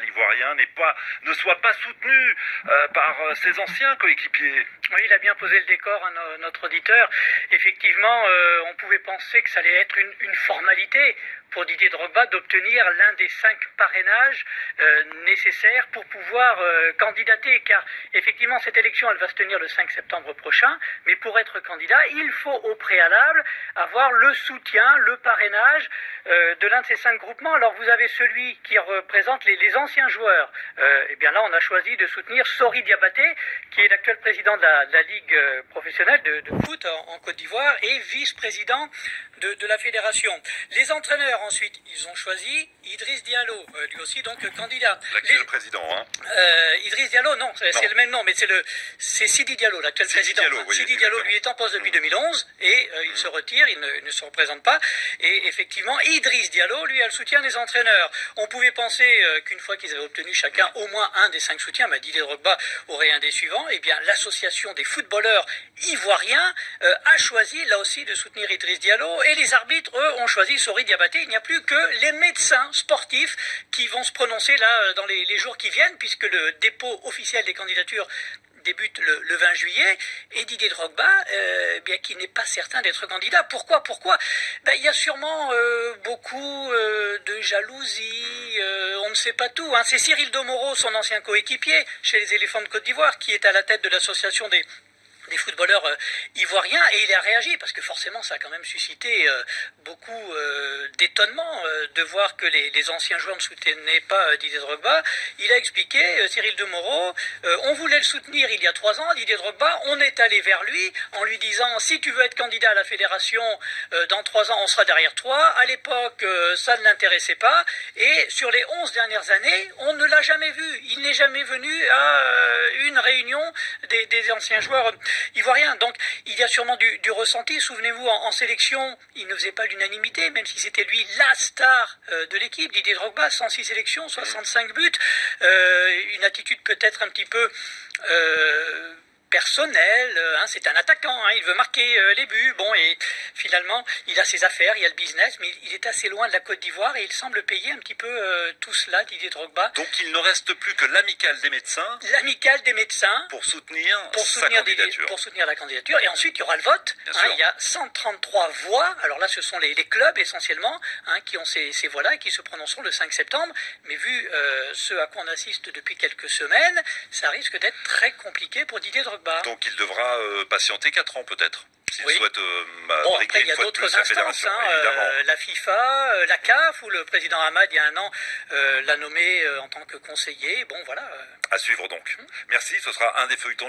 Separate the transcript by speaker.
Speaker 1: Ivoirien ne soit pas soutenu par ses anciens coéquipiers.
Speaker 2: Oui, il a bien posé le décor, hein, notre auditeur. Effectivement, on pouvait penser que ça allait être une formalité pour Didier Drogba d'obtenir l'un des 5 parrainages nécessaires pour pouvoir candidater, car effectivement cette élection elle va se tenir le 5 septembre prochain, mais pour être candidat il faut au préalable avoir le soutien, le parrainage de l'un de ces 5 groupements. Alors vous avez celui qui représente les anciens joueurs, et bien là on a choisi de soutenir Sori Diabaté, qui est l'actuel président de la Ligue professionnelle de foot en Côte d'Ivoire et vice-président de la fédération. Les entraîneurs ensuite, ils ont choisi Idriss Diallo, lui aussi donc candidat.
Speaker 1: L'actuel président, hein.
Speaker 2: Idriss Diallo, non, c'est le même nom, mais c'est Sidi Diallo, l'actuel président.
Speaker 1: Diallo, oui,
Speaker 2: Sidi Diallo, lui, est en poste depuis 2011 et il se retire, il ne se représente pas. Et effectivement, Idriss Diallo, lui, a le soutien des entraîneurs. On pouvait penser qu'une fois qu'ils avaient obtenu chacun au moins un des 5 soutiens, Didier Drogba aurait un des suivants. Eh bien, l'association des footballeurs ivoiriens a choisi, là aussi, de soutenir Idriss Diallo. Et les arbitres, eux, ont choisi Sori Diabaté. Il n'y a plus que les médecins sportifs qui vont se prononcer là dans les jours qui viennent, puisque le dépôt officiel des candidatures débute le 20 juillet, et Didier Drogba, bien qui n'est pas certain d'être candidat. Pourquoi il y a sûrement beaucoup de jalousie, on ne sait pas tout. Hein. C'est Cyril Domoro, son ancien coéquipier chez les Éléphants de Côte d'Ivoire, qui est à la tête de l'association des footballeurs ivoiriens, et il a réagi parce que forcément ça a quand même suscité beaucoup d'étonnement de voir que les anciens joueurs ne soutenaient pas Didier Drogba. Il a expliqué, Cyril Domoro, on voulait le soutenir il y a 3 ans, Didier Drogba, on est allé vers lui en lui disant si tu veux être candidat à la fédération dans 3 ans on sera derrière toi. À l'époque ça ne l'intéressait pas, et sur les 11 dernières années on ne l'a jamais vu, il n'est jamais venu à une réunion des anciens joueurs ivoirien. Donc il y a sûrement du ressenti. Souvenez-vous, en sélection, il ne faisait pas l'unanimité, même si c'était lui la star de l'équipe. Didier Drogba, 106 sélections, 65 buts, une attitude peut-être un petit peu personnel, hein, c'est un attaquant, hein, il veut marquer les buts, bon, et finalement il a ses affaires, il y a le business, mais il est assez loin de la Côte d'Ivoire et il semble payer un petit peu tout cela, Didier Drogba.
Speaker 1: Donc il ne reste plus que l'amicale des médecins.
Speaker 2: L'amicale des médecins
Speaker 1: pour soutenir sa candidature.
Speaker 2: Pour soutenir la candidature, et ensuite il y aura le vote. Hein, il y a 133 voix, alors là ce sont les clubs essentiellement hein, qui ont ces voix-là et qui se prononceront le 5 septembre, mais vu ce à quoi on assiste depuis quelques semaines, ça risque d'être très compliqué pour Didier Drogba.
Speaker 1: Donc il devra patienter 4 ans peut-être, s'il souhaite
Speaker 2: bon, après il y a d'autres instances, hein, la FIFA, la CAF, où le président Hamad il y a 1 an l'a nommé en tant que conseiller. Bon voilà.
Speaker 1: À suivre donc. Merci, ce sera un des feuilletons